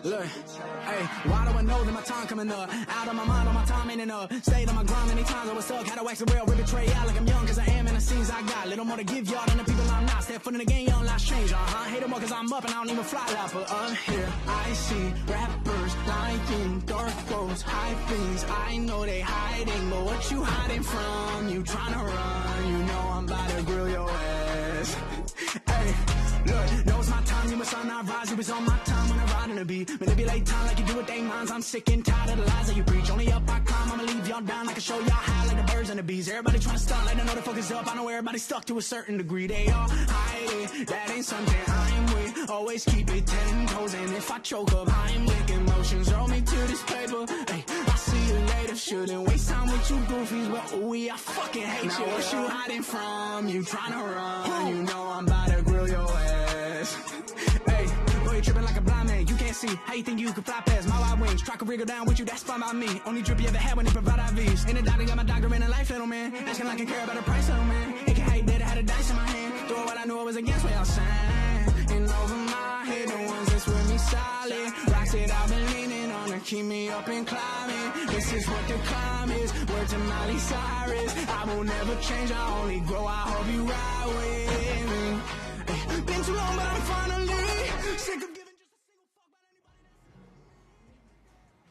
Look, hey, why do I know that my time coming up? Out of my mind, all my time ain't enough. Stayed on my grind many times, I was stuck. Had to wax the rail, rip betray out like I'm young, cause I am in the scenes I got. Little more to give y'all than the people I'm not. Step foot in the game, young life change, Hate them more cause I'm up and I don't even fly like. But here, I see rappers lying, dark roads, high things. I know they hiding, but what you hiding from? You tryna run, you know I'm about to grill your ass. Hey, look, knows my time, you must not rise. You was on my time when I ride in the beat. Manipulate time like you do with they minds. I'm sick and tired of the lies that you preach. Only up I climb, I'ma leave y'all down. I can show y'all high like the birds and the bees. Everybody tryna stunt like they know the focus up. I know everybody stuck to a certain degree. They all hide it, that ain't something I'm with. Always keep it 10 toes, and if I choke up, I'm with emotions. Roll me to this paper. Hey, I see you later. Shouldn't waste time with you goofies, but ooh, I fucking hate now you. What you hiding from? You tryna run? You know I'm about to grill your ass. Hey, boy, you tripping like a blind man. You can't see how you think you can fly past my wide wings. Try to wriggle down with you, that's fine by me. Only drip you ever had when they provide IVs. Ain't a doctor, got my doctor in a life, little man. Asking like I care about the price, little man. It can hate that I had a dice in my hand. Doing what I knew I was against what y'all saying. And over my head, the ones that's with me solid. Rocks that I've been leaning on to keep me up and climbing. This is what the climb is. Word to Miley Cyrus. I will never change, I only grow. I hope you ride with me. Hey, been too long, but I'm finally sick of giving just a single fuck about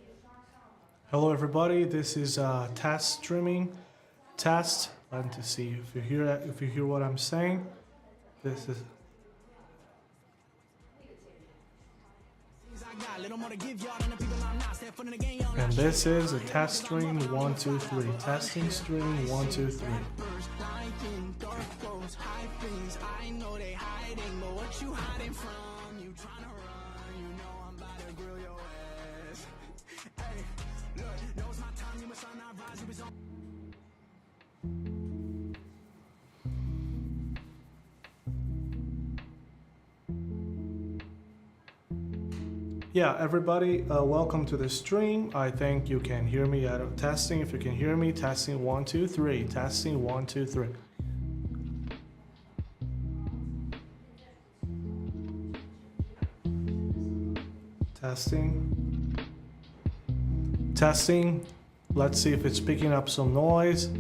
anybody. Hello everybody, this is test streaming test. And to see if you hear what I'm saying. This is and this is a test stream 1 2 3. Testing stream 1 2 3. I know they hiding, but what you hiding from? You tryna run, you know I'm about to grill your ass. Hey, look, knows my time, you must not rise, you was on. Yeah, everybody, welcome to the stream. I think you can hear me. Testing, if you can hear me. Testing 1 2 3. Testing 1 2 3. Testing. Testing. Let's see if it's picking up some noise.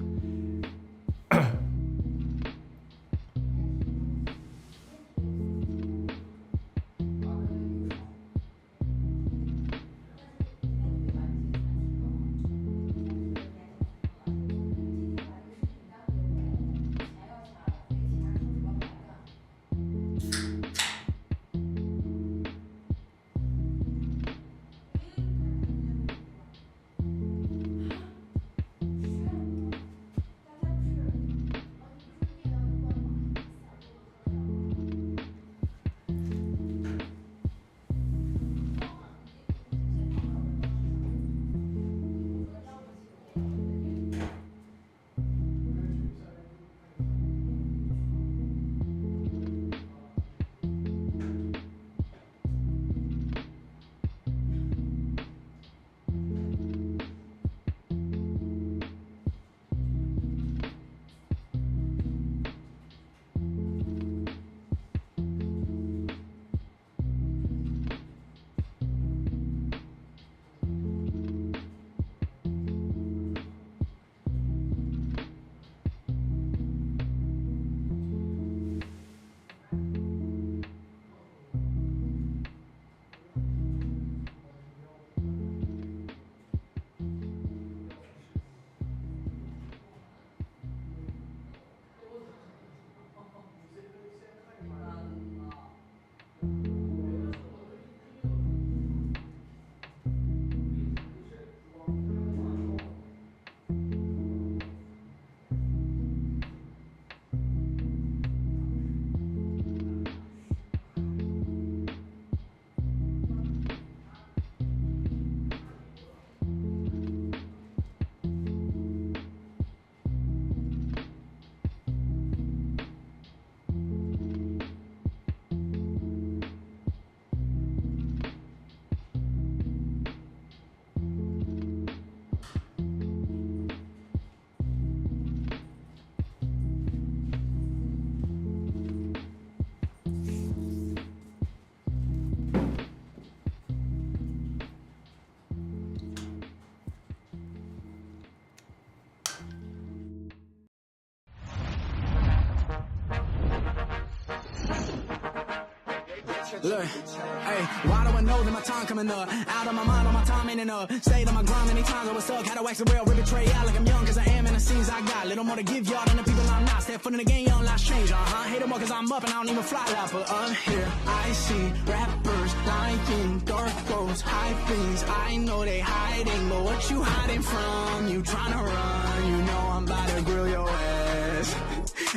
Look, hey, why do I know that my time coming up? Out of my mind, on my time ain't enough. Stayed on my grind many times, I was stuck. Had to wax the rail, rip betray out like I'm young, cause I am in the scenes I got. Little more to give y'all than the people I'm not. Step foot in the game, young lives change, Hate them more cause I'm up and I don't even fly like, but up here, I see rappers lying, dark throats, high things. I know they hiding, but what you hiding from? You trying to run, you know I'm about to grill your ass.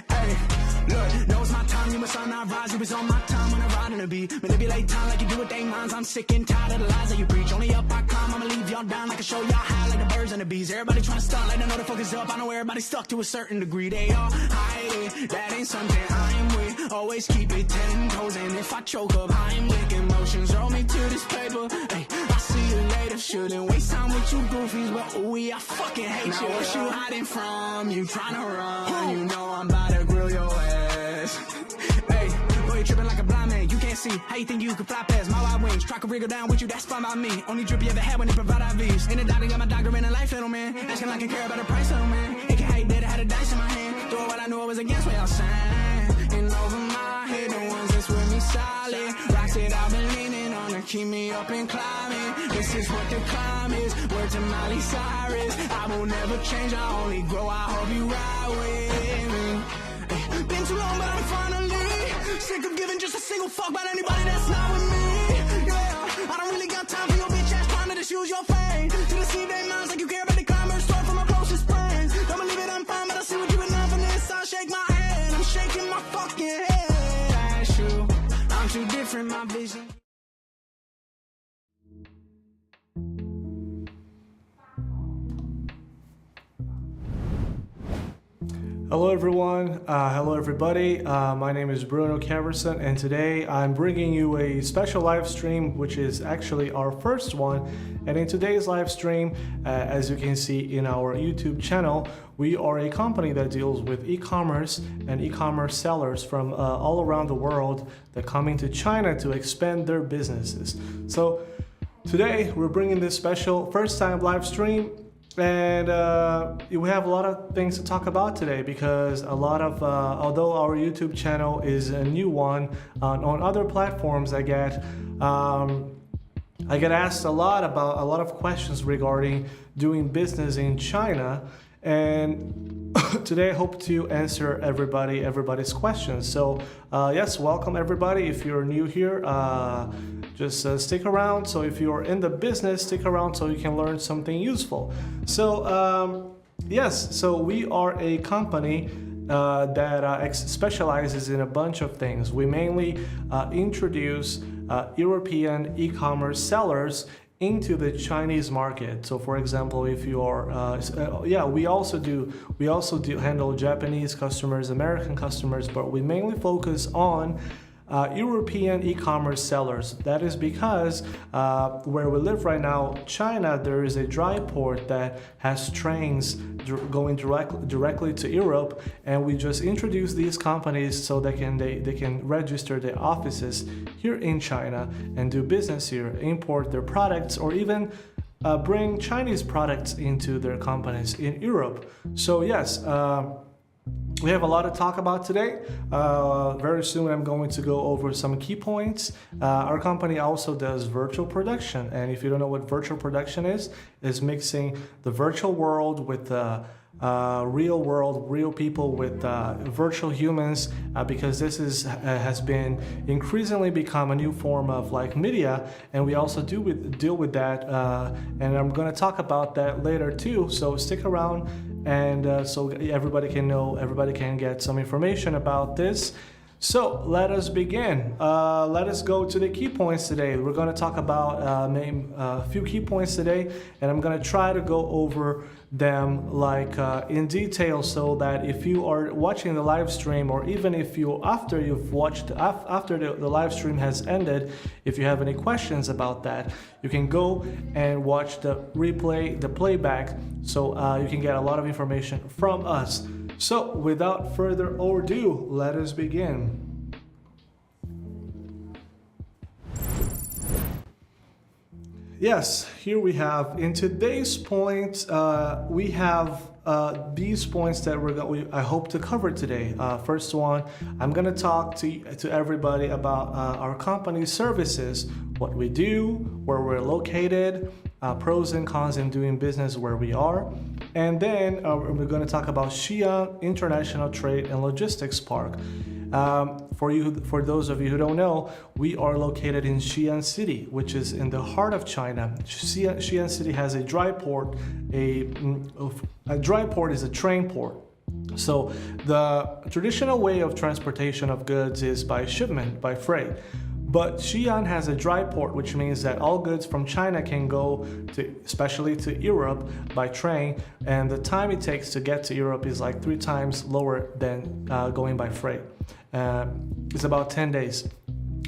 Hey, look, know it's my time, you must not rise. You was on my time when I ride on the beat. Manipulate time like you do with they minds. I'm sick and tired of the lies that you preach. Only up I climb, I'ma leave y'all down. I can show y'all high like the birds and the bees. Everybody trying to stunt like they know the focus up. I know everybody stuck to a certain degree. They all hide it, that ain't something I'm with. Always keep it 10 toes, and if I choke up, I'm licking emotions. Roll me to this paper. Hey, I see you later. Shouldn't waste time with you goofies, but ooh, I fucking hate now you. Now what you hiding from? You trying to run? You know I'm about to grill your ass. Hey, boy, you tripping like a blind man. You can't see. How you think you can fly past my wide wings? Try to wriggle down with you, that's fine by me. Only drip you ever had when they provide IVs. In the doctor, got my doctor in a life, little man. Asking like I care about the price, little man. It can hate that I had a dice in my hand. Throw what I knew I was against what y'all saying. And over my head, the ones that's with me solid. Rocks it out, been leaning on to keep me up and climbing. This is what the climb is. Word to Miley Cyrus. I will never change, I only grow. I hope you ride with me. Been too long, but I'm finally sick of giving just a single fuck about anybody that's not with me. Yeah, I don't really got time for your bitch ass trying to just use your fame to deceive their minds like you care about the climbers. Start from my closest friends. Don't believe it, I'm fine, but I see what you've been done from this. I shake my head, I'm shaking my fucking head. That's you, I'm too different, my vision. Hello everyone, hello everybody, my name is Bruno Caverson and today I'm bringing you a special live stream which is actually our first one. And in today's live stream, as you can see in our YouTube channel, we are a company that deals with e-commerce and e-commerce sellers from all around the world that come into China to expand their businesses. So today we're bringing this special first time live stream. And we have a lot of things to talk about today because a lot of, although our YouTube channel is a new one, on other platforms I get asked a lot of questions regarding doing business in China, and today I hope to answer everybody's questions. So yes, welcome everybody. If you're new here, just stick around. So if you're in the business, stick around so you can learn something useful. So yes, so we are a company that specializes in a bunch of things. We mainly introduce European e-commerce sellers into the Chinese market. So for example, if you are we also do handle Japanese customers, American customers, but we mainly focus on European e-commerce sellers. That is because where we live right now, China, there is a dry port that has trains going directly to Europe, and we just introduce these companies so they can register their offices here in China and do business here, import their products, or even bring Chinese products into their companies in Europe. So yes, we have a lot to talk about today. Very soon I'm going to go over some key points. Our company also does virtual production, and if you don't know what virtual production is mixing the virtual world with the real world, real people with virtual humans, because this has been increasingly become a new form of like media, and we also deal with that, and I'm going to talk about that later too. So stick around. And so everybody can get some information about this. So let us begin. Let us go to the key points today. We're going to talk about a few key points today, and I'm going to try to go over them in detail, so that if you are watching the live stream, or even if after the live stream has ended, if you have any questions about that, you can go and watch the playback, so you can get a lot of information from us. So without further ado, let us begin. Yes, here we have in today's point, we have these points that I hope to cover today. First one, I'm going to talk to everybody about our company services, what we do, where we're located, pros and cons in doing business where we are. And then we're going to talk about Xi'an International Trade and Logistics Park. For those of you who don't know, we are located in Xi'an City, which is in the heart of China. Xi'an City has a dry port. A dry port is a train port. So the traditional way of transportation of goods is by shipment, by freight. But Xi'an has a dry port, which means that all goods from China can go to, especially to Europe, by train, and the time it takes to get to Europe is like 3 times lower than going by freight. It's about 10 days.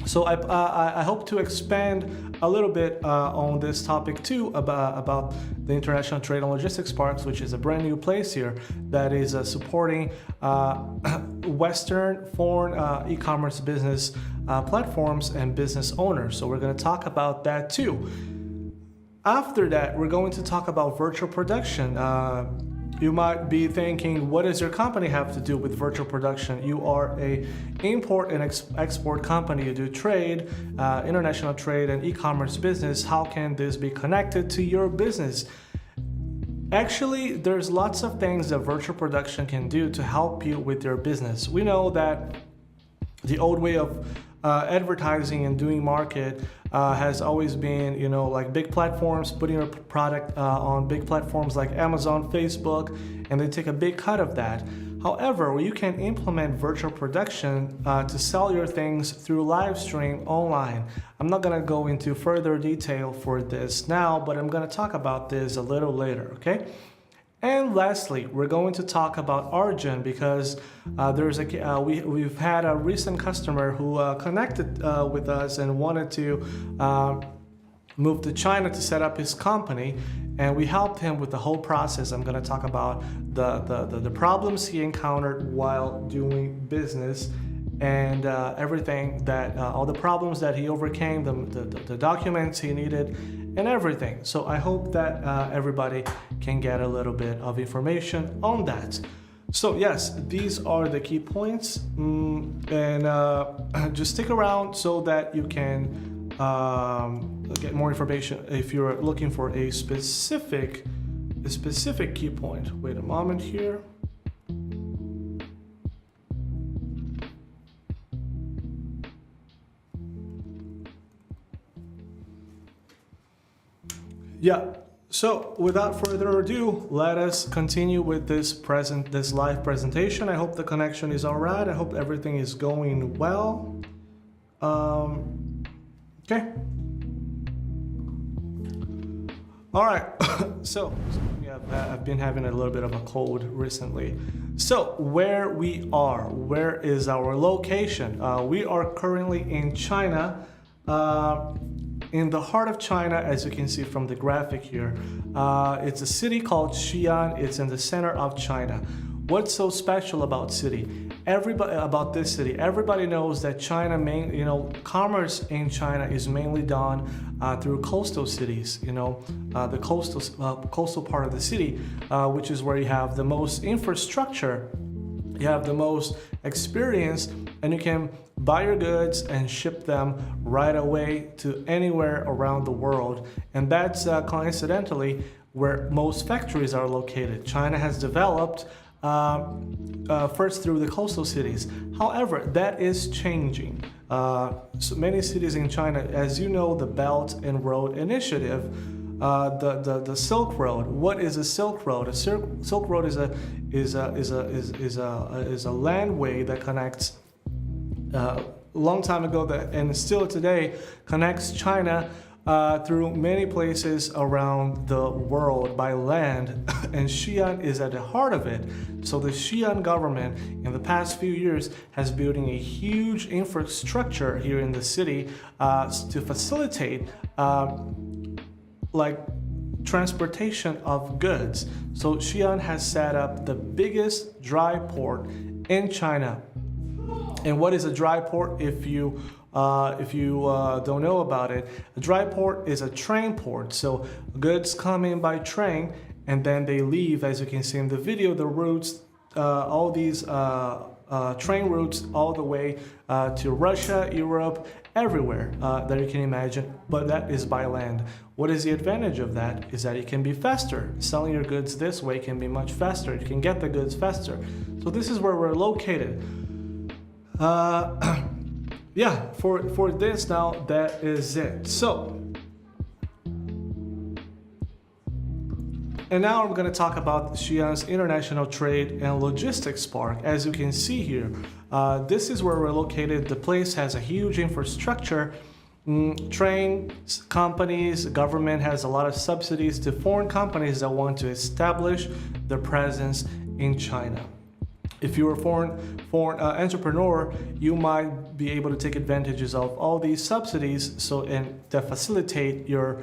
So I hope to expand a little bit on this topic too, about the International Trade and Logistics Parks, which is a brand new place here that is supporting Western foreign e-commerce business platforms and business owners. So we're going to talk about that too. After that, we're going to talk about virtual production. You might be thinking, what does your company have to do with virtual production? You are a import and export company. You do trade, international trade and e-commerce business. How can this be connected to your business? Actually, there's lots of things that virtual production can do to help you with your business. We know that the old way of advertising and doing market has always been, like big platforms, putting your product on big platforms like Amazon, Facebook, and they take a big cut of that. However, you can implement virtual production to sell your things through live stream online. I'm not going to go into further detail for this now, but I'm going to talk about this a little later, okay? And lastly, we're going to talk about Arjun because we've had a recent customer who connected with us and wanted to move to China to set up his company, and we helped him with the whole process. I'm going to talk about the problems he encountered while doing business and everything that all the problems that he overcame, the documents he needed, and everything. So I hope that everybody can get a little bit of information on that. So yes, these are the key points, and just stick around so that you can get more information if you're looking for a specific key point. Wait a moment here. Yeah, so without further ado, let us continue with this live presentation. I hope the connection is all right. I hope everything is going well. Okay. All right, so I've been having a little bit of a cold recently. So where we are, where is our location? We are currently in China. In the heart of China, as you can see from the graphic here, it's a city called Xi'an. It's in the center of China. What's so special about this city? Everybody knows that commerce in China is mainly done through coastal cities. The coastal part of the city, which is where you have the most infrastructure, you have the most experience, and you can buy your goods and ship them right away to anywhere around the world. And that's coincidentally where most factories are located. China has developed first through the coastal cities. However, that is changing. So many cities in China, as you know, the Belt and Road Initiative, the Silk Road. What is a Silk Road? A Silk Road is a landway that connects. Long time ago, and still today, connects China through many places around the world by land, and Xi'an is at the heart of it. So the Xi'an government in the past few years has building a huge infrastructure here in the city to facilitate transportation of goods. So Xi'an has set up the biggest dry port in China. And what is a dry port? If you if you don't know about it, a dry port is a train port. So goods come in by train and then they leave, as you can see in the video, the routes, all these train routes all the way to Russia, Europe, everywhere that you can imagine, but that is by land. What is the advantage of that? Is that it can be faster. Selling your goods this way can be much faster. You can get the goods faster. So this is where we're located. Yeah, for this now, that is it. So, and now I'm going to talk about Xi'an's International Trade and Logistics Park. As you can see here, this is where we're located. The place has a huge infrastructure. Trains, companies, government has a lot of subsidies to foreign companies that want to establish their presence in China. If you're a foreign entrepreneur, you might be able to take advantages of all these subsidies, and that facilitate your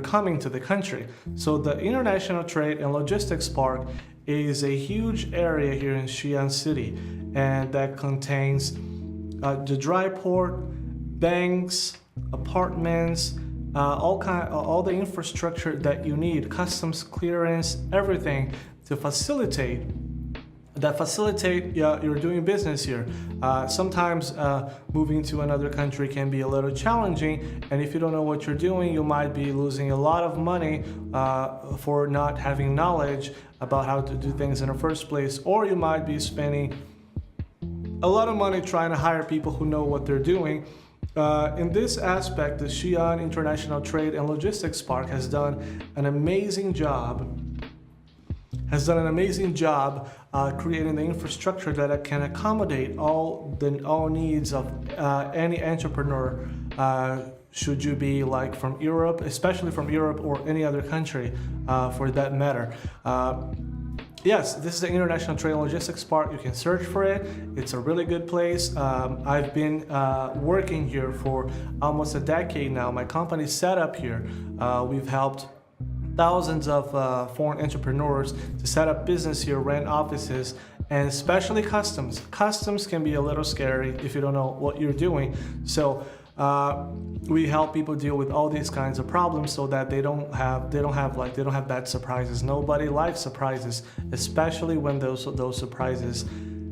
coming to the country. So the International Trade and Logistics Park is a huge area here in Xi'an City, and that contains the dry port, banks, apartments, all the infrastructure that you need, customs clearance, everything to facilitate you're doing business here. Sometimes moving to another country can be a little challenging, and if you don't know what you're doing, you might be losing a lot of money for not having knowledge about how to do things in the first place, or you might be spending a lot of money trying to hire people who know what they're doing. In this aspect, the Xi'an International Trade and Logistics Park has done an amazing job creating the infrastructure that can accommodate all needs of any entrepreneur, should you be like from Europe, especially from Europe or any other country for that matter. Yes, this is the International Trade and Logistics Park. You can search for it. It's a really good place. I've been working here for almost a decade now. My company's set up here. We've helped thousands of foreign entrepreneurs to set up business here, rent offices, and especially customs. Customs can be a little scary if you don't know what you're doing. So we help people deal with all these kinds of problems so that they don't have bad surprises. Nobody likes surprises, especially when those surprises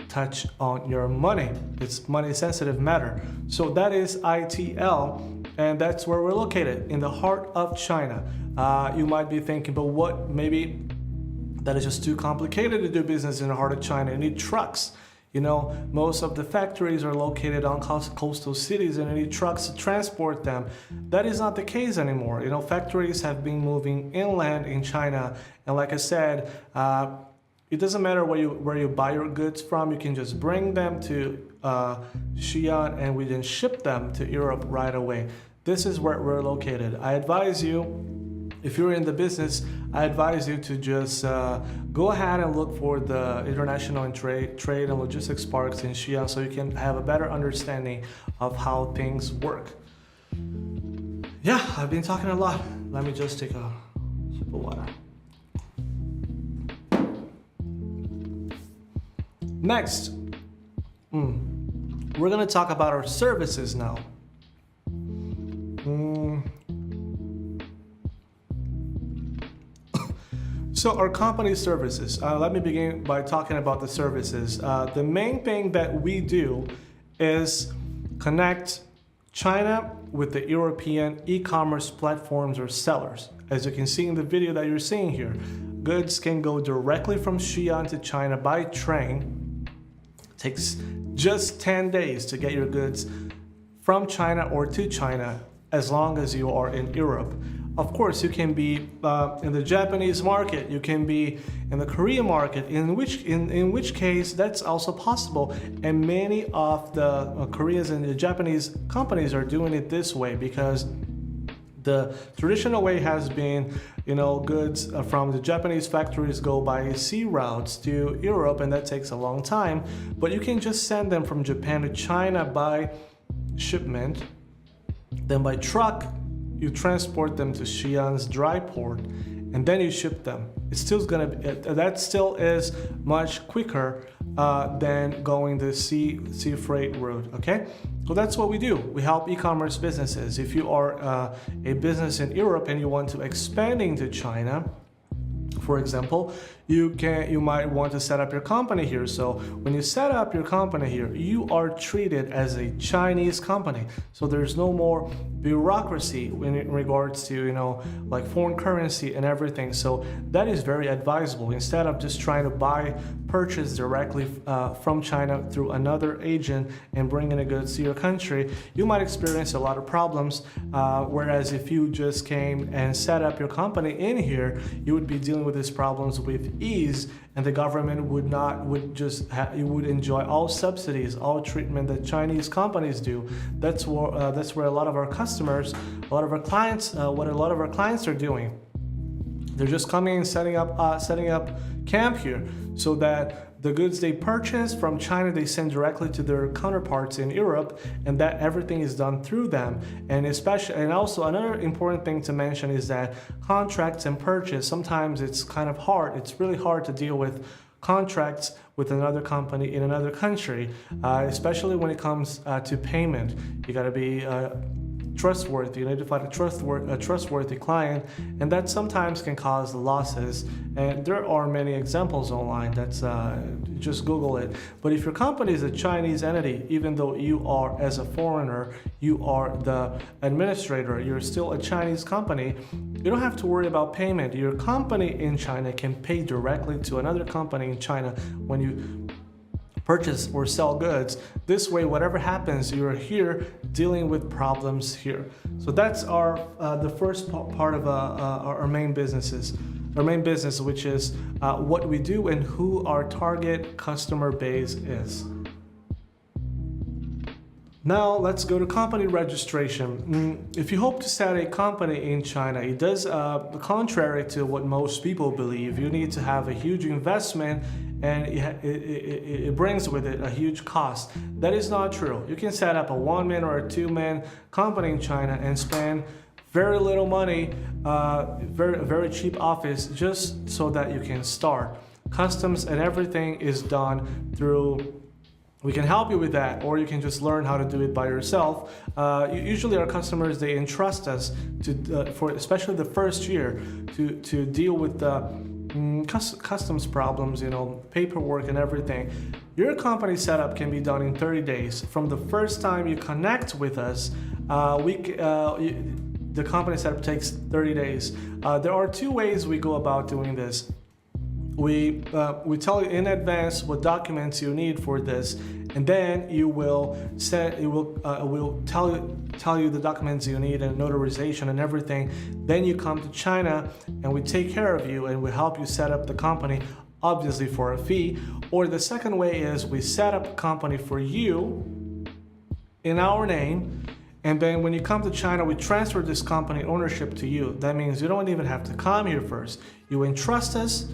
touch on your money. It's money sensitive matter. So that is ITL, and that's where we're located, in the heart of China. You might be thinking, but what, maybe that is just too complicated to do business in the heart of China. You need trucks. You know, most of the factories are located on coastal cities, and you need trucks to transport them. That is not the case anymore. You know, factories have been moving inland in China, and like I said, it doesn't matter where you buy your goods from. You can just bring them to Xi'an, and we then ship them to Europe right away. This is where we're located. I advise you, if you're in the business, I advise you to just go ahead and look for the International Trade and Logistics Parks in Xi'an so you can have a better understanding of how things work. Yeah, I've been talking a lot. Let me just take a sip of water. Next, we're going to talk about our services now. So our company services, let me begin by talking about the services. The main thing that we do is connect China with the European e-commerce platforms or sellers. As you can see in the video that you're seeing here, goods can go directly from Xi'an to China by train. It takes just 10 days to get your goods from China or to China, as long as you are in Europe. Of course, you can be in the Japanese market, you can be in the Korean market, in which case that's also possible. And many of the Koreans and the Japanese companies are doing it this way, because the traditional way has been, you know, goods from the Japanese factories go by sea routes to Europe, and that takes a long time. But you can just send them from Japan to China by shipment, then by truck you transport them to Xi'an's dry port, and then you ship them. It's still gonna be, that still is much quicker than going the sea freight route. Okay, so that's what we do. We help e-commerce businesses. If you are a business in Europe and you want to expand into China, for example, you might want to set up your company here. So when you set up your company here, you are treated as a Chinese company. So there's no more bureaucracy in regards to, like foreign currency and everything. So that is very advisable. Instead of just trying to purchase directly from China through another agent and bringing the goods to your country, you might experience a lot of problems. Whereas if you just came and set up your company in here, you would be dealing with these problems with ease, and the government you would enjoy all subsidies, all treatment that Chinese companies do. That's where a lot of our customers, a lot of our clients are doing. They're just coming and setting up camp here, so that the goods they purchase from China, they send directly to their counterparts in Europe, and that everything is done through them. And also another important thing to mention is that contracts and purchase, sometimes it's kind of hard. It's really hard to deal with contracts with another company in another country, especially when it comes to payment. You got to be trustworthy. You need to find a trustworthy client, and that sometimes can cause losses. And there are many examples online. That's just Google it. But if your company is a Chinese entity, even though you are, as a foreigner, you are the administrator, you're still a Chinese company, you don't have to worry about payment. Your company in China can pay directly to another company in China when you purchase or sell goods. This way, whatever happens, you're here dealing with problems here. So that's the first part of our main business, which is what we do and who our target customer base is. Now let's go to company registration. If you hope to set a company in China, it does contrary to what most people believe. You need to have a huge investment, and it brings with it a huge cost. That is not true. You can set up a one-man or a two-man company in China and spend very little money, very cheap office, just so that you can start. Customs and everything is done through. We can help you with that, or you can just learn how to do it by yourself. Usually our customers, they entrust us for especially the first year to deal with the customs problems, paperwork and everything. Your company setup can be done in 30 days. From the first time you connect with us, the company setup takes 30 days. There are two ways we go about doing this. We tell you in advance what documents you need for this, and then we'll tell you the documents you need and notarization and everything. Then you come to China and we take care of you and we help you set up the company, obviously for a fee. Or the second way is we set up a company for you in our name, and then when you come to China, we transfer this company ownership to you. That means you don't even have to come here first. You entrust us.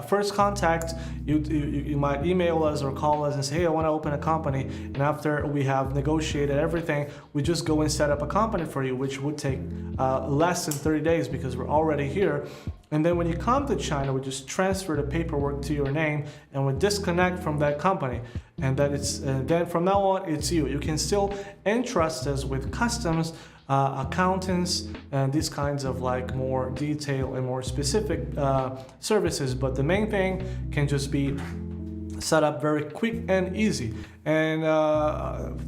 First contact, you might email us or call us and say, hey, I want to open a company. And after we have negotiated everything, we just go and set up a company for you, which would take less than 30 days because we're already here. And then when you come to China, we just transfer the paperwork to your name and we disconnect from that company. And then from now on, it's you. You can still entrust us with customs, accountants, and these kinds of like more detailed and more specific services. But the main thing can just be set up very quick and easy. And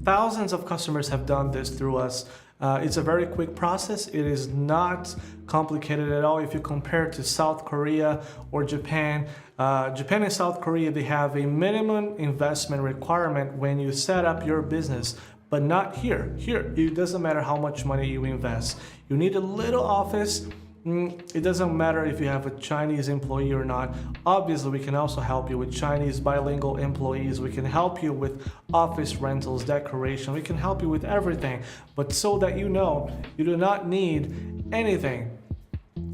thousands of customers have done this through us. It's a very quick process. It is not complicated at all. If you compare to South Korea or Japan, Japan and South Korea, they have a minimum investment requirement when you set up your business, but not here. Here, it doesn't matter how much money you invest. You need a little office. It doesn't matter if you have a Chinese employee or not. Obviously, we can also help you with Chinese bilingual employees. We can help you with office rentals, decoration. We can help you with everything. But so that you know, you do not need anything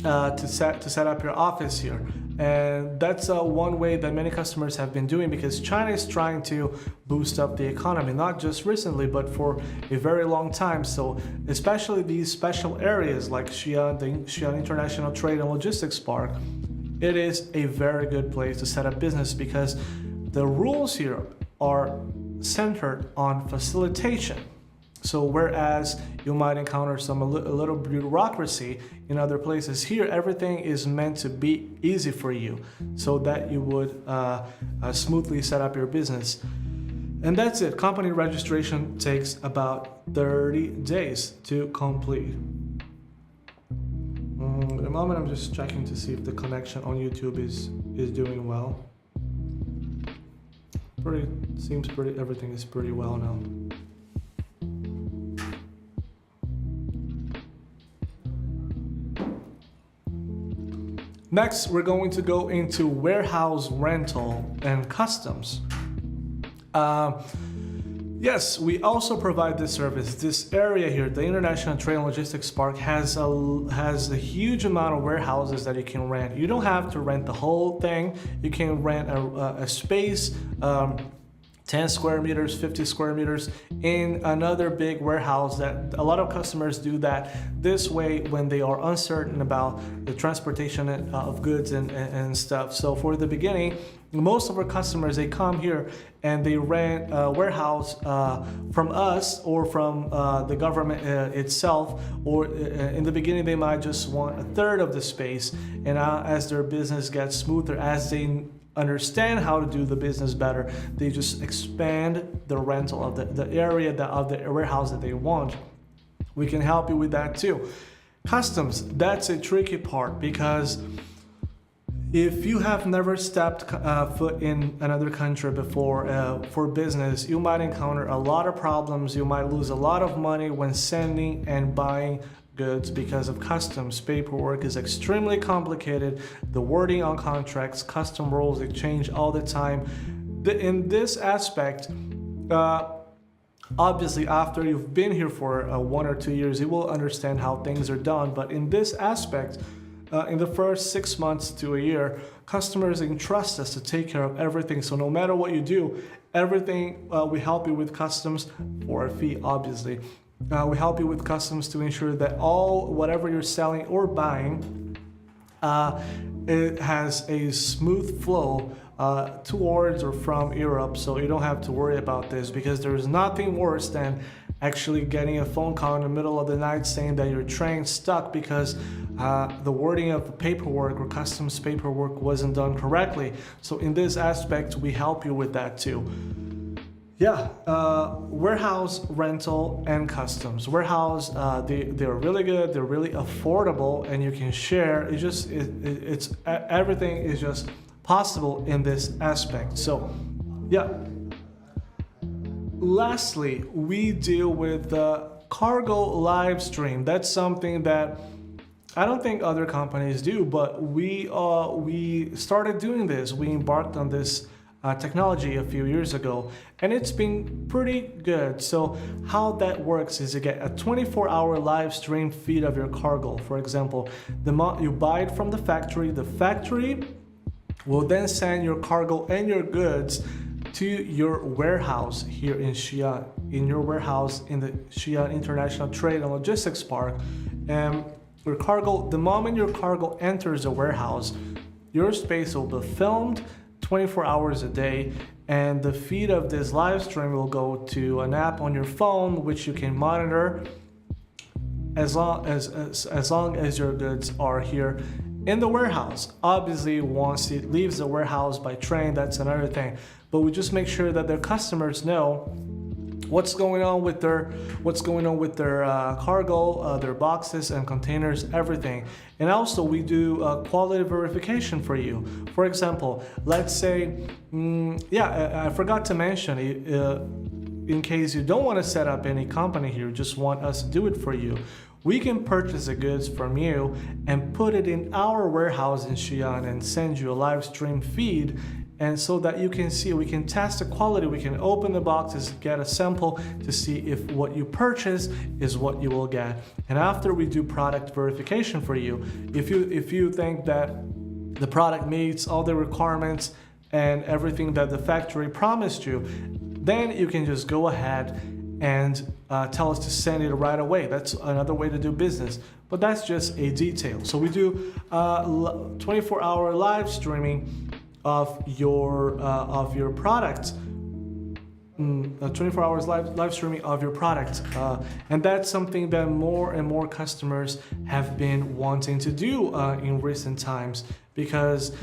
to set up your office here. And that's one way that many customers have been doing, because China is trying to boost up the economy, not just recently, but for a very long time. So especially these special areas like Xi'an, the Xi'an International Trade and Logistics Park, it is a very good place to set up business, because the rules here are centered on facilitation. So whereas you might encounter a little bureaucracy in other places, here everything is meant to be easy for you, so that you would smoothly set up your business. And that's it. Company registration takes about 30 days to complete. At the moment, I'm just checking to see if the connection on YouTube is doing well. Everything is pretty well now. Next, we're going to go into warehouse rental and customs. Yes, we also provide this service. This area here, the International Trade and Logistics Park, has a huge amount of warehouses that you can rent. You don't have to rent the whole thing. You can rent a space, 10 square meters, 50 square meters in another big warehouse. That a lot of customers do that this way when they are uncertain about the transportation of goods and stuff. So for the beginning, most of our customers, they come here and they rent a warehouse from us or from the government itself, or in the beginning they might just want a third of the space, and as their business gets smoother, as they understand how to do the business better, they just expand the rental of the area of the warehouse that they want. We can help you with that too. Customs, that's a tricky part, because if you have never stepped foot in another country before for business, you might encounter a lot of problems. You might lose a lot of money when sending and buying goods because of customs. Paperwork is extremely complicated. The wording on contracts, custom rules, they change all the time. In this aspect, obviously after you've been here for 1 or 2 years, you will understand how things are done. But in this aspect, in the first 6 months to a year, customers entrust us to take care of everything. So no matter what you do, everything, we help you with customs for a fee, obviously. We help you with customs to ensure that whatever you're selling or buying, it has a smooth flow towards or from Europe, so you don't have to worry about this, because there's nothing worse than actually getting a phone call in the middle of the night saying that your train's stuck because the wording of the paperwork or customs paperwork wasn't done correctly. So in this aspect, we help you with that too. Yeah, warehouse rental and customs. Warehouse, they're really good. They're really affordable, and you can share. It's everything is just possible in this aspect. So, yeah. Lastly, we deal with the cargo live stream. That's something that I don't think other companies do, but we started doing this. We embarked on this technology a few years ago, and it's been pretty good. So how that works is you get a 24-hour live stream feed of your cargo. For example, you buy it from the factory will then send your cargo and your goods to your warehouse here in Xi'an, in your warehouse in the Xi'an International Trade and Logistics Park. And your cargo, the moment your cargo enters the warehouse, your space will be filmed 24 hours a day, and the feed of this live stream will go to an app on your phone, which you can monitor as long as your goods are here in the warehouse. Obviously, once it leaves the warehouse by train, that's another thing. But we just make sure that their customers know what's going on with their cargo, their boxes and containers, everything. And also we do quality verification for you. For example, let's say, I forgot to mention, in case you don't want to set up any company here, just want us to do it for you, we can purchase the goods from you and put it in our warehouse in Xi'an and send you a live stream feed. And so that you can see, we can test the quality, we can open the boxes, get a sample to see if what you purchase is what you will get. And after we do product verification for you, if you think that the product meets all the requirements and everything that the factory promised you, then you can just go ahead and tell us to send it right away. That's another way to do business, but that's just a detail. So we do 24-hour live streaming of your product. 24 hours live streaming of your product, and that's something that more and more customers have been wanting to do in recent times, because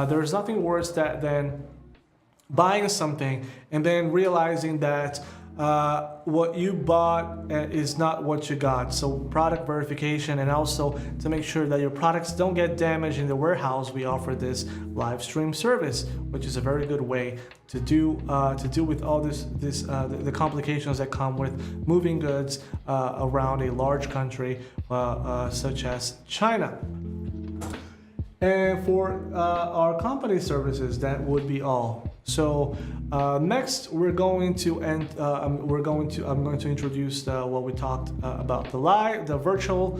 there's nothing worse than buying something and then realizing that what you bought is not what you got. So product verification, and also to make sure that your products don't get damaged in the warehouse, we offer this live stream service, which is a very good way to do with all the complications that come with moving goods around a large country such as China. And for our company services, that would be all. So next, I'm going to introduce what we talked about, the virtual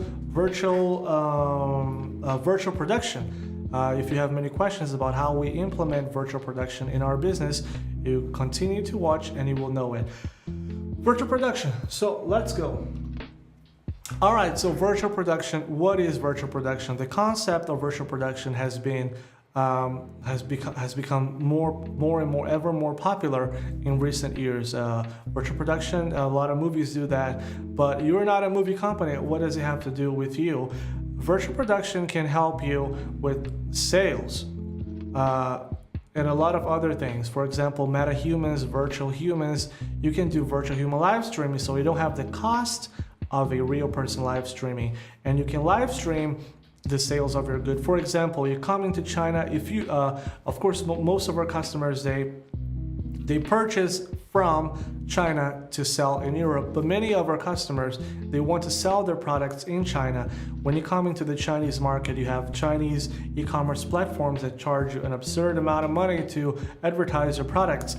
production. If you have many questions about how we implement virtual production in our business, you continue to watch and you will know it. Virtual production. So let's go. All right, so virtual production. What is virtual production? The concept of virtual production has become ever more popular in recent years. Virtual production, a lot of movies do that, but you're not a movie company. What does it have to do with you? Virtual production can help you with sales and a lot of other things. For example, MetaHumans, virtual humans. You can do virtual human live streaming, so you don't have the cost of a real person live streaming, and you can live stream the sales of your good. For example, you come into China. If you, of course, most of our customers they purchase from China to sell in Europe, but many of our customers, they want to sell their products in China. When you come into the Chinese market, you have Chinese e-commerce platforms that charge you an absurd amount of money to advertise your products.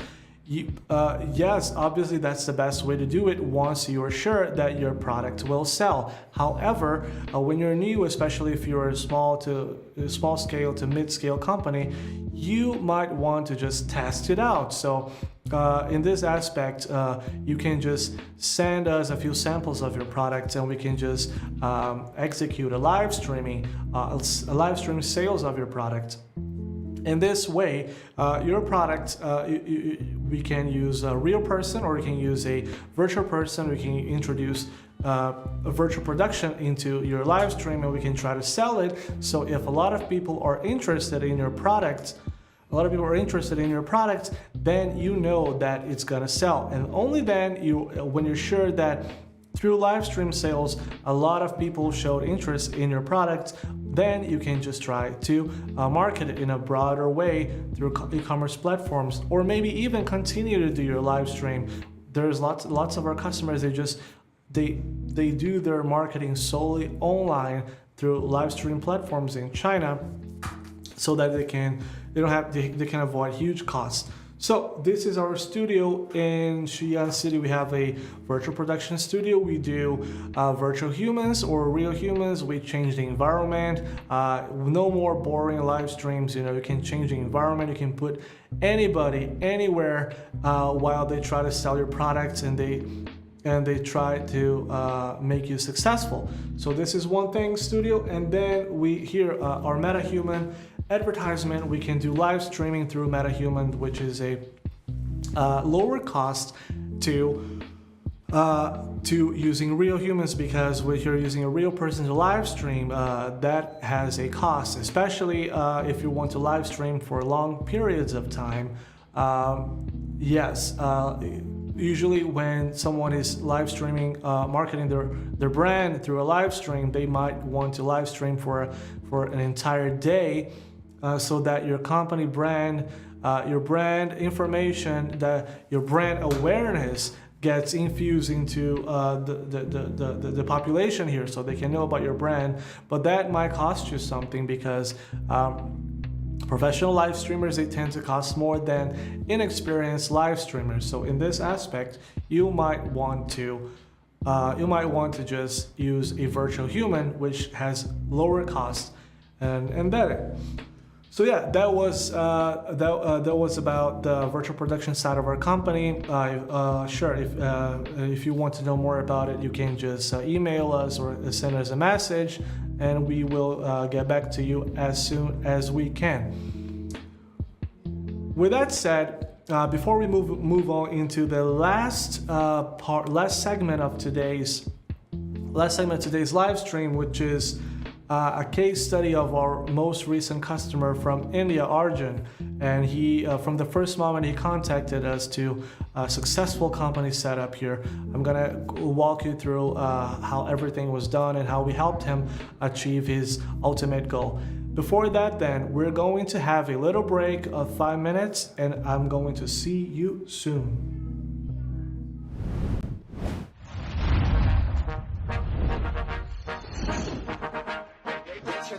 Yes, obviously that's the best way to do it once you are sure that your product will sell. However, when you're new, especially if you're a small scale to mid-scale company, you might want to just test it out. So in this aspect, you can just send us a few samples of your products, and we can just execute a live stream sales of your product. In this way, your product, we can use a real person, or we can use a virtual person. We can introduce a virtual production into your live stream, and we can try to sell it. So if a lot of people are interested in your product, then you know that it's gonna sell. And only then, when you're sure that through live stream sales, a lot of people showed interest in your product, then you can just try to market it in a broader way through e-commerce platforms, or maybe even continue to do your live stream. There's lots of our customers, they do their marketing solely online through live stream platforms in China, so that they can avoid huge costs. So this is our studio in Xi'an City. We have a virtual production studio. We do virtual humans or real humans. We change the environment. No more boring live streams. You can change the environment. You can put anybody anywhere while they try to sell your products, and they try to make you successful. So this is one thing, studio. And then our MetaHuman advertisement. We can do live streaming through MetaHuman, which is a lower cost to using real humans, because when you're using a real person to live stream, that has a cost, especially if you want to live stream for long periods of time. Usually when someone is live streaming, marketing their brand through a live stream, they might want to live stream for an entire day, so that your company brand, your brand information, that your brand awareness gets infused into the population here, so they can know about your brand. But that might cost you something, because professional live streamers, they tend to cost more than inexperienced live streamers. So in this aspect, you might want to just use a virtual human, which has lower cost and better. So yeah, that was about the virtual production side of our company. Sure, if you want to know more about it, you can just email us or send us a message, and we will get back to you as soon as we can. With that said, before we move on into the last segment of today's live stream, which is a case study of our most recent customer from India, Arjun, and he from the first moment he contacted us to a successful company setup here. I'm gonna walk you through how everything was done and how we helped him achieve his ultimate goal. Before that, then, we're going to have a little break of 5 minutes, and I'm going to see you soon.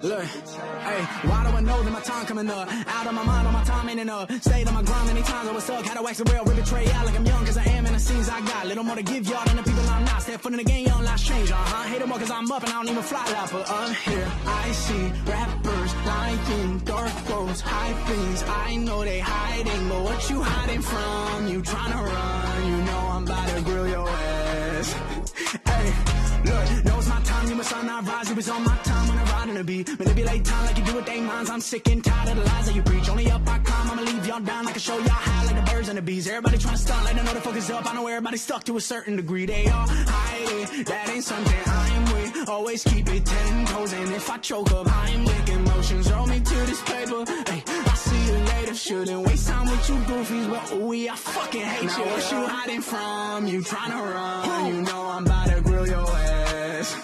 Look, hey, why do I know that my time coming up? Out of my mind, on my time ain't enough. Stayed on my grind many times, I was stuck. Had to wax the rail, rip betray out like I'm young, cause I am in the scenes I got. Little more to give y'all than the people I'm not. Step foot in the game, young lives change, Hate them more cause I'm up and I don't even fly like, but here I see rappers lying, dark clothes, high things. I know they hiding, but what you hiding from? You tryna run, you know I'm about to grill your ass. Hey, look, knows my time, you must not rise. You was on my time when I ride in the beat. Manipulate time like you do with they minds. I'm sick and tired of the lies that you preach. Only up I climb, I'ma leave y'all down. I can show y'all how like the birds and the bees. Everybody trying to stunt like they know the focus up. I know everybody stuck to a certain degree. They all hide it, that ain't something I'm with. Always keep it 10 toes, and if I choke up, I'm licking emotions. Roll me to this paper. Hey, I'll see you later. Shouldn't waste time with you goofies, but ooh, I fucking hate you. Now what you hiding from? You trying to run? You know I'm about to grill your ass.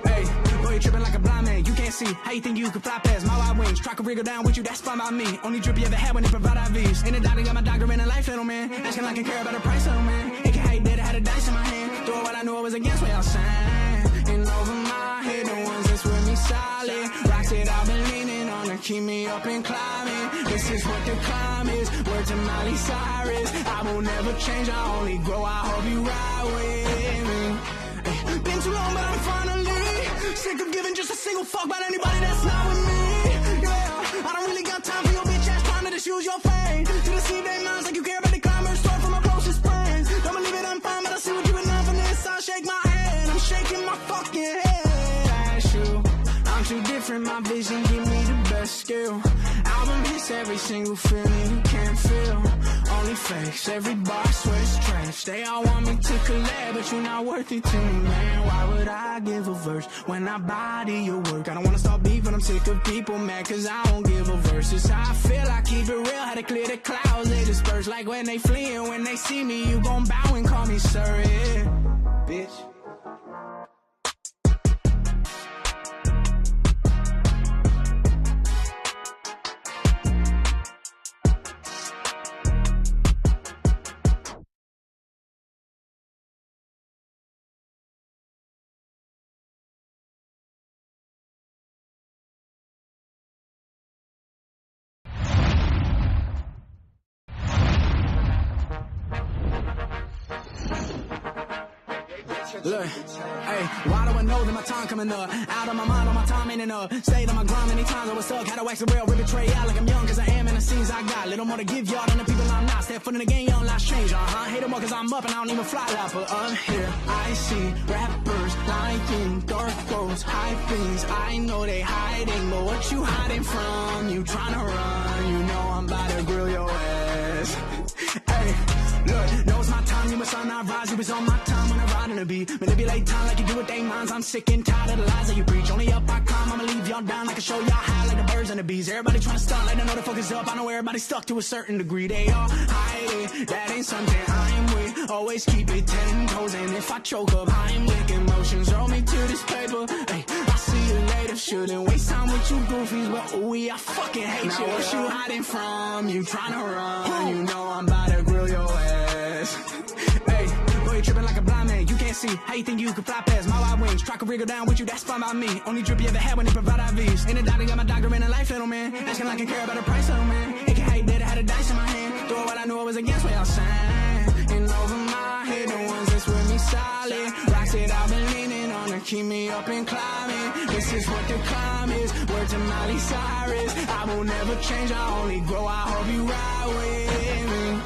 Hey, boy, you tripping like a blind man. You can't see how you think you can fly past my wide wings. Try to wriggle down with you, that's fine by me. Only drip you ever had when they provide IVs. In the doctor, got my doctor in a life, little man. Asking like I care about the price, little man. It can hate that I had a dice in my hand. Doing what I knew I was against what y'all saying. And over my head, the ones that's with me solid. Rocks that I've been leaning on to keep me up and climbing. This is what the climb is. Word to Miley Cyrus. I will never change, I only grow. I hope you ride with me. Been too long, but I'm finally sick of giving just a single fuck about anybody that's not with me. Yeah, I don't really got time for your bitch ass trying to just use your fame to deceive their minds like you care about the climbers. Start from my closest friends. Don't believe it, I'm fine, but I see what you've been done for this. I'll shake my head, I'm shaking my fucking head at you. I'm too different, my vision give me the best skill. Album hits every single feeling you can't feel. Only fakes, every bar swear it's trash. They all want me to collab, but you're not worth it to me, man. Why would I give a verse when I body your work? I don't wanna start beef, but I'm sick of people mad cause I won't give a verse. It's how I feel, I keep it real, how to clear the clouds. They disperse like when they flee, and when they see me, you gon' bow and call me sir, yeah. Bitch. Look, hey, why do I know that my time coming up? Out of my mind, on my time ain't enough. Stayed on my grind many times, I was stuck. Had to wax the rail, rip betray out like I'm young, cause I am in the scenes I got. Little more to give y'all than the people I'm not. Step foot in the game, young lives change, Hate them more cause I'm up and I don't even fly like, but here I see rappers lying, dark clothes, high things. I know they hiding, but what you hiding from? You tryna run, you know I'm about to grill your ass. Hey, look, knows my time, you must not rise. You was on my time when I ride in the beat. Manipulate time like you do with they minds. I'm sick and tired of the lies that you preach. Only up I climb, I'ma leave y'all down. I can show y'all how like the birds and the bees. Everybody trying to stunt like they know the focus up. I know everybody stuck to a certain degree. They all hide it, that ain't something I'm with. Always keep it 10 toes, and if I choke up, I'm licking emotions. Roll me to this paper. Hey, I'll see you later. Shouldn't waste time with you goofies, but ooh, I fucking hate you. Now what you hiding from? You tryna run? You know I'm about to grill your ass. Hey, boy, you tripping like a blind man. You can't see how you think you can fly past my wide wings. Try to wriggle down with you, that's fine by me. Only drip you ever had when they provide IVs. In the doctor, got my doctor in a life, little man. Asking like I care about the price, little man. It can hate that I had a dice in my hand. Doing what I knew I was against what y'all saying. And over my head, the ones that's with me solid. Rocks that I've been leaning on to keep me up and climbing. This is what the climb is. Word to Miley Cyrus. I will never change, I only grow. I hope you ride with me.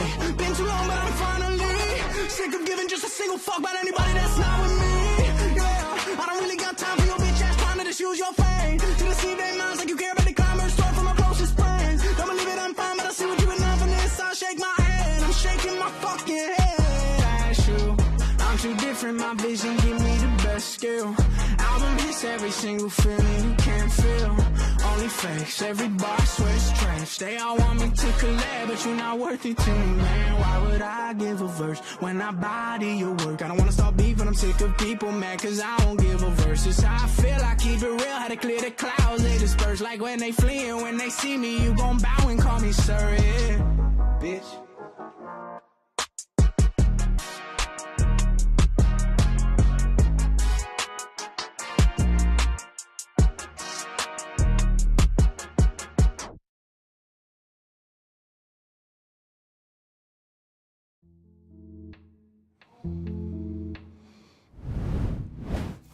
Hey, been too long, but I'm finally sick of giving just a single fuck about anybody that's not with me. Yeah, I don't really got time for your bitch ass trying to just use your fame to deceive their minds like you care about the climbers. Start from my closest friends. Don't believe it, I'm fine, but I see what you've been done from this. I shake my head, I'm shaking my fucking head. That's you. I'm too different, my vision give me the best skill. Album hits every single feeling you can't feel. Only fakes, every bar swears trash. They all want me to collab, but you're not worth it to me, man. Why would I give a verse when I body your work? I don't wanna start beef, but I'm sick of people mad cause I won't give a verse. It's how I feel, I keep it real, how to clear the clouds. They disperse like when they flee, and when they see me, you gon' bow and call me sir, yeah. Bitch.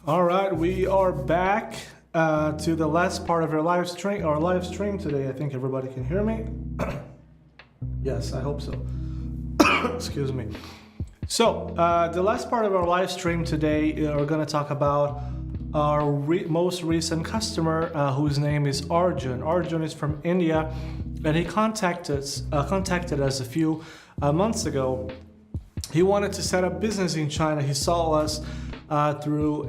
All right, we are back to the last part of our live stream today. I think everybody can hear me. Yes, I hope so. Excuse me. So the last part of our live stream today, we're going to talk about our most recent customer, whose name is Arjun. Arjun is from India, and he contacted us a few months ago. He wanted to set up business in China. He saw us through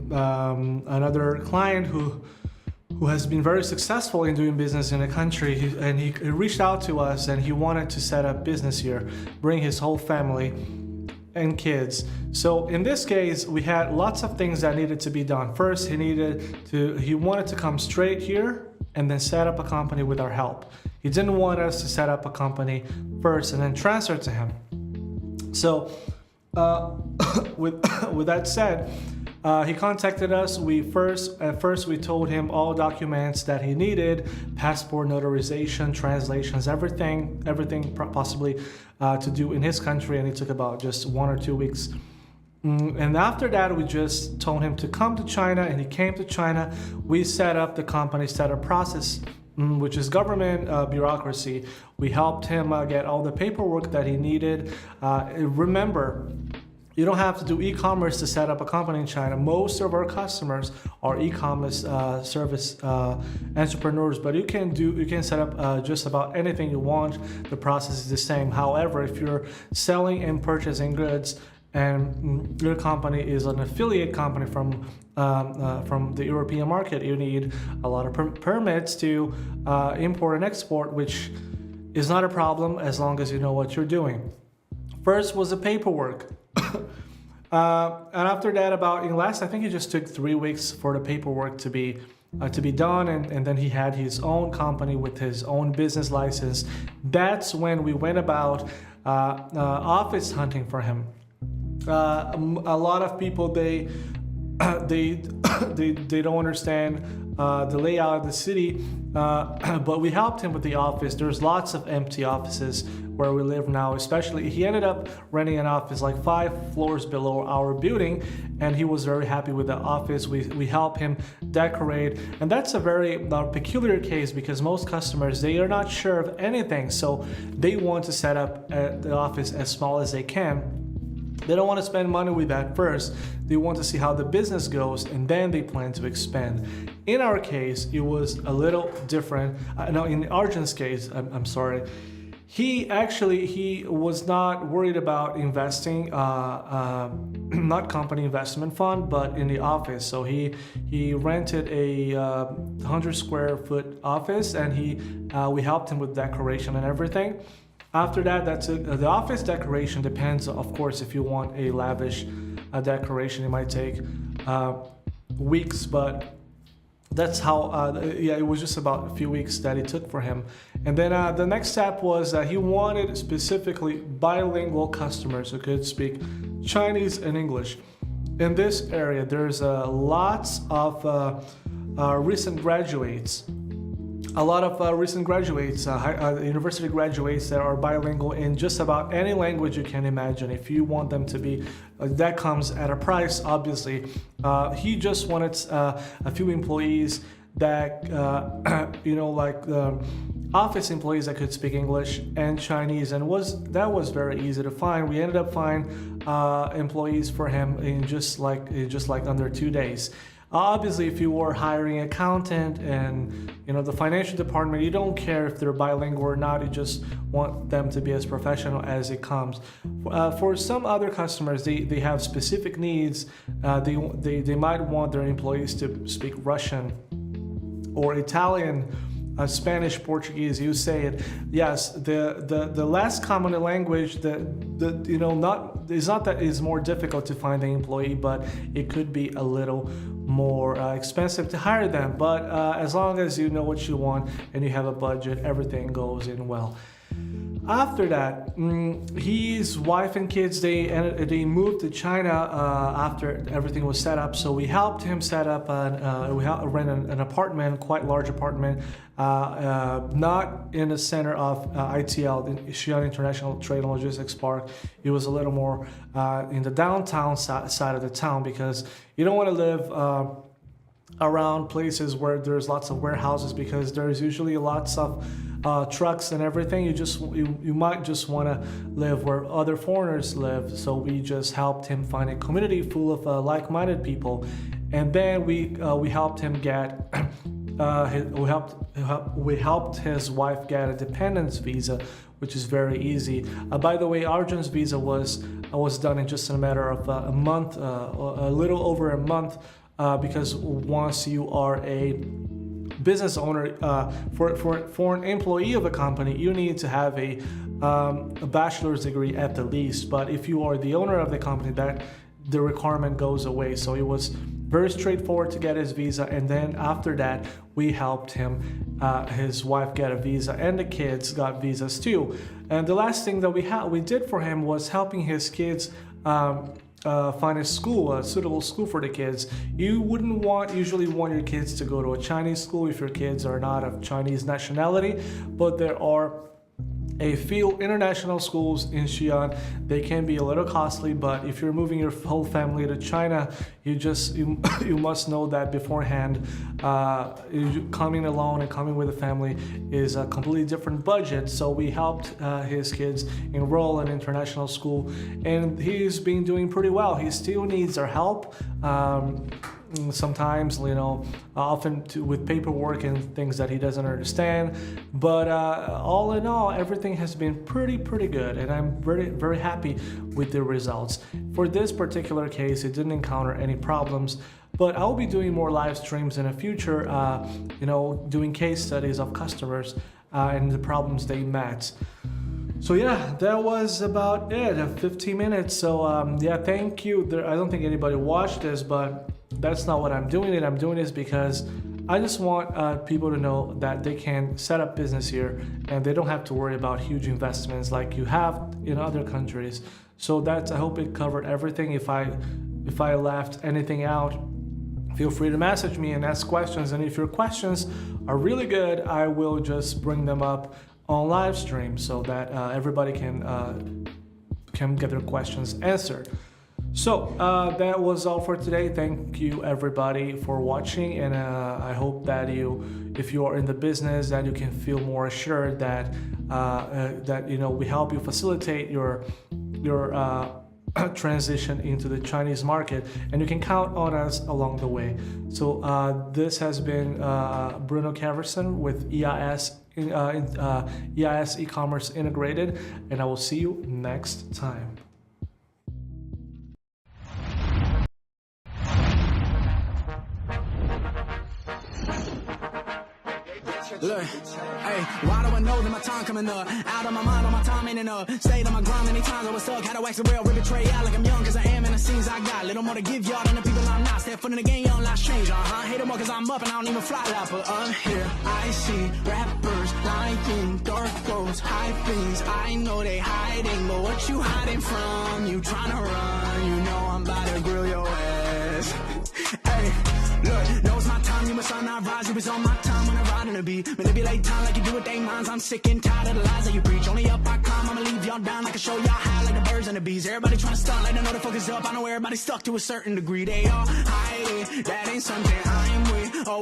another client who has been very successful in doing business in the country, and he reached out to us and he wanted to set up business here, bring his whole family and kids. So in this case, we had lots of things that needed to be done. First, he wanted to come straight here and then set up a company with our help. He didn't want us to set up a company first and then transfer to him. So with that said, he contacted us. At first we told him all documents that he needed: passport, notarization, translations, everything possibly to do in his country, and it took about just 1 or 2 weeks. And after that, we just told him to come to China, and he came to China. We set up the company startup process, which is government bureaucracy. We helped him get all the paperwork that he needed. Remember, you don't have to do e-commerce to set up a company in China. Most of our customers are e-commerce service entrepreneurs, but you can set up just about anything you want. The process is the same. However, if you're selling and purchasing goods, and your company is an affiliate company from the European market, you need a lot of permits to import and export, which is not a problem as long as you know what you're doing. First was the paperwork. And after that, I think it just took 3 weeks for the paperwork to be done, and then he had his own company with his own business license. That's when we went about office hunting for him. A lot of people they don't understand the layout of the city, but we helped him with the office. There's lots of empty offices where we live now. Especially, he ended up renting an office like 5 floors below our building, and he was very happy with the office. We help him decorate, and that's a very peculiar case because most customers, they are not sure of anything, so they want to set up the office as small as they can. They don't want to spend money with that first. They want to see how the business goes, and then they plan to expand. In our case, it was a little different. No, in Arjun's case, I'm sorry. He was not worried about investing, not company investment fund, but in the office. So he rented a 100 square foot office, and we helped him with decoration and everything. After that, the office decoration depends, of course. If you want a lavish decoration, it might take weeks, but that's how, it was just about a few weeks that it took for him. And then the next step was that he wanted specifically bilingual customers who could speak Chinese and English. In this area, there's lots of recent graduates a lot of recent graduates, university graduates that are bilingual in just about any language you can imagine. If you want them to be, that comes at a price, obviously. He just wanted a few employees that, like office employees that could speak English and Chinese, and that was very easy to find. We ended up finding employees for him in just like under 2 days. Obviously, if you were hiring an accountant and the financial department, you don't care if they're bilingual or not. You just want them to be as professional as it comes. For some other customers, they have specific needs. They might want their employees to speak Russian or Italian, Spanish, Portuguese. You say it. Yes, the less common language. It's not that it's more difficult to find an employee, but it could be a little more expensive to hire them. But as long as you know what you want and you have a budget, everything goes in well. After that, his wife and kids, they moved to China after everything was set up. So we helped him set up rent an apartment, quite large apartment, not in the center of ITL, the Xi'an International Trade and Logistics Park. It was a little more in the downtown side of the town, because you don't want to live around places where there's lots of warehouses, because there's usually lots of trucks and everything. You might just want to live where other foreigners live. So we just helped him find a community full of like-minded people, and then we helped him get we helped his wife get a dependence visa, which is very easy. By the way, Arjun's visa was done in just a matter of a month, a little over a month, because once you are a business owner, for an employee of a company, you need to have a bachelor's degree at the least. But if you are the owner of the company, that the requirement goes away. So it was very straightforward to get his visa, and then after that we helped him, his wife get a visa, and the kids got visas too. And the last thing that we did for him was helping his kids find a suitable school for the kids. You wouldn't usually want your kids to go to a Chinese school if your kids are not of Chinese nationality, but there are a few international schools in Xi'an. They can be a little costly, but if you're moving your whole family to China, you must know that beforehand. Coming alone and coming with a family is a completely different budget. So we helped his kids enroll in international school, and he's been doing pretty well. He still needs our help. Sometimes, often with paperwork and things that he doesn't understand. But all in all, everything has been pretty good, and I'm very, very happy with the results. For this particular case, it didn't encounter any problems, but I'll be doing more live streams in the future, doing case studies of customers and the problems they met. So yeah, that was about it, 15 minutes. So thank you. I don't think anybody watched this, but that's not what I'm doing it. I'm doing this because I just want people to know that they can set up business here and they don't have to worry about huge investments like you have in other countries. So I hope it covered everything. If I left anything out, feel free to message me and ask questions. And if your questions are really good, I will just bring them up on live stream so that everybody can get their questions answered. So that was all for today. Thank you everybody for watching, and I hope that if you are in the business, that you can feel more assured that we help you facilitate your transition into the Chinese market, and you can count on us along the way. So this has been Bruno Caverson with EIS e-commerce integrated, and I will see you next time. Look, hey, why do I know that my time coming up? Out of my mind, all my time ain't enough. Stayed on my grind many times, I was stuck. Had to wax the rail, rip betray out like I'm young, cause I am in the scenes I got. Little more to give y'all than the people I'm not. Step foot in the game, young lives change, Hate them more cause I'm up and I don't even fly like, but up here I see rappers lying, dark clothes, high things. I know they hiding, but what you hiding from? You tryna run, you know I'm about to grill your ass. Hey, look, knows my time, you but sunrise rise. You was on my time when I ride in the beat. Manipulate time like you do with they minds. I'm sick and tired of the lies that you preach. Only up I climb, I'ma leave y'all down. I can show y'all how like the birds and the bees. Everybody tryna stunt like they know the focus up. I know everybody stuck to a certain degree. They all hide it, that ain't something I am with. Always